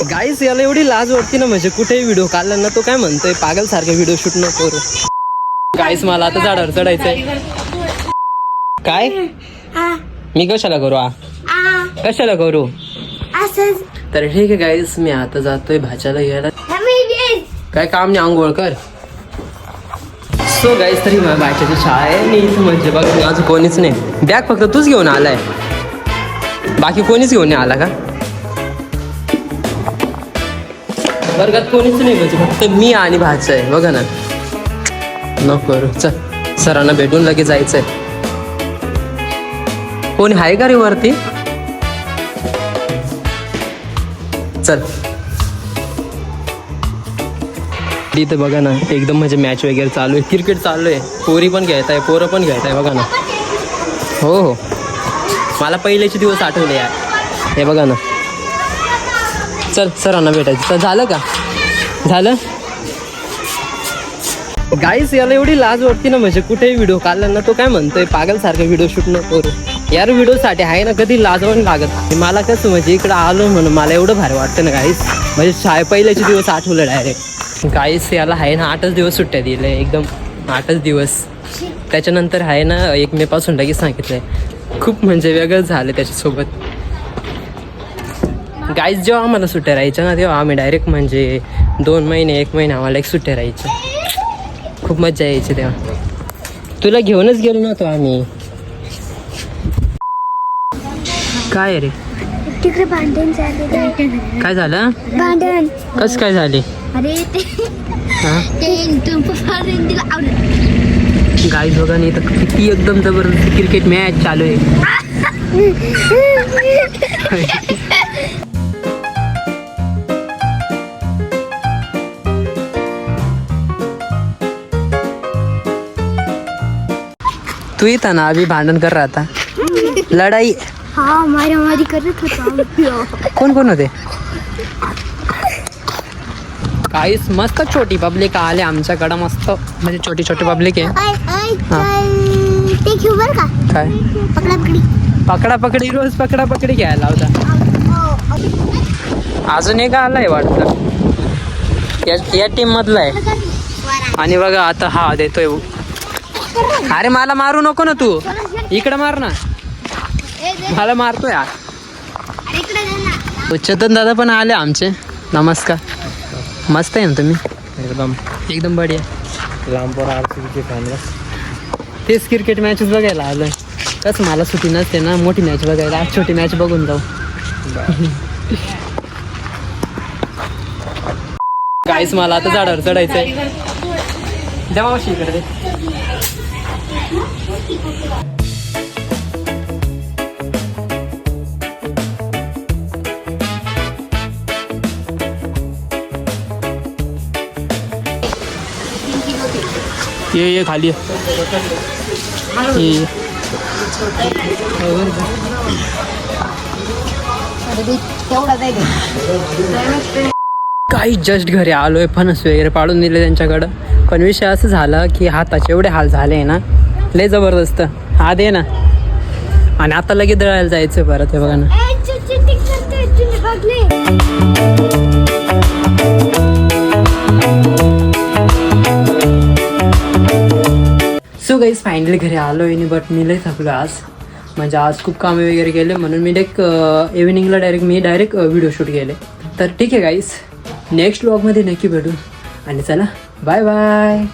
गाईस याला एवढी लाज वाटते ना, म्हणजे कुठेही व्हिडिओ काढला ना तो काय म्हणतोय पागल सारखे व्हिडिओ शूट नको करू. गाईस मला आता झाडावर चढायचंय. काय मी कशाला करू कशाला करू. तर ठीक आहे गाईस, मी आता जातोय भाच्याला घ्यायला. काय काम नाही, आंघोळ कर. सो गाईस तरी माझ्या भाच्याची शाळा आहे आणि इथं म्हणजे बघ माझं कोणीच नाही. बॅग फक्त तूच घेऊन आलाय, बाकी कोणीच घेऊन नाही आला का वर्गात? कोणीच नाही म्हणजे फक्त मी आणि भाचा आहे. बघा ना, नको करू. चल सरांना भेटून लगेच जायचंय. कोणी आहे का रे वरती? चल. इथं बघा ना एकदम म्हणजे मॅच वगैरे चालू आहे, क्रिकेट चालू आहे. पोरी पण घ्यायत आहे, पोरं पण घ्यायत आहे. बघा ना. हो हो, मला पहिलेचे दिवस आठवले यार. हे बघा ना. चल सरांना भेटायचं. तर झालं का? झालं. गाईस याला एवढी लाज वाटते ना, म्हणजे कुठेही व्हिडिओ काढला ना तो काय म्हणतोय पागल सारखं व्हिडिओ शूट नको करू. यार व्हिडिओसाठी आहे ना कधी लाजवण लागत. मला कसं म्हणजे इकडं आलो म्हणून मला एवढं भारी वाटतं ना गाईस. म्हणजे पहिल्याचे दिवस आठवलं डायरेक्ट. गाईस याला आहे ना 8च दिवस सुट्ट्या दिले, एकदम 8च दिवस. त्याच्यानंतर आहे ना 1 मे पासून लगेच सांगितलंय. खूप म्हणजे वेगळंच झालं त्याच्यासोबत. गाईस जेव्हा आम्हाला सुट्ट्या राहायच्या ना तेव्हा आम्ही डायरेक्ट म्हणजे 2 महिने 1 महिना आम्हाला एक सुट्ट्या राहायच्या. खूप मजा यायची तेव्हा. तुला घेऊनच गेलो नव्हतो आम्ही. काय रे तिकडे भांडण झाले. काय झालं? भांडण कसं काय झाले? अरे गाईस बघा नाही तर किती एकदम जबरदस्त क्रिकेट मॅच चालू आहे. तू इथं ना अभी भांडण कर रहा था. लढाई हा मारामारी करत होता. कोण कोण होते? काहीच मस्त छोटी पब्लिक आले आमच्याकडं. मस्त म्हणजे छोटी छोटी पब्लिक आहे. ते घेऊ बर का? काय पकडा पकडी रोज पकडा पकडी घ्यायला होता. अजून एक आलाय वाटतं या टीम मधला आहे. आणि बघा आता हा देतोय. अरे मला मारू नको ना तू, इकडं मार ना. मला मारतोय यार. उच्चतन दादा पण आले आमचे. नमस्कार. मस्त आहे ना तुम्ही? एकदम बढिया. लांबवर RCB फॅनला तेच क्रिकेट मॅचेस बघायला आलोय. कसं मला सुट्टी नसते ना मोठी मॅच बघायला. आज छोटी मॅच बघून जाऊ. गाईस मला आता झाडावर चढायचंय. द्या मावशी इकडे. ये खाली ये. काही जस्ट घरी आलोय. फणस वगैरे पाडून दिले त्यांच्याकडं. पण विषय असं झाला की हाताचे एवढे हाल झाले ना लय जबरदस्त. हा दे ना. आणि आता लगेच दळायला जायचं परत. हे बघा ना. सो गाईस फायनली घरी आलो आहे. बट मी लय थकलो आज. म्हणजे आज खूप कामे वगैरे केले म्हणून मी इव्हिनिंगला डायरेक्ट व्हिडिओ शूट केले. तर ठीक आहे गाईस, नेक्स्ट व्लॉगमध्ये नक्की भेटू. आणि चला बाय बाय.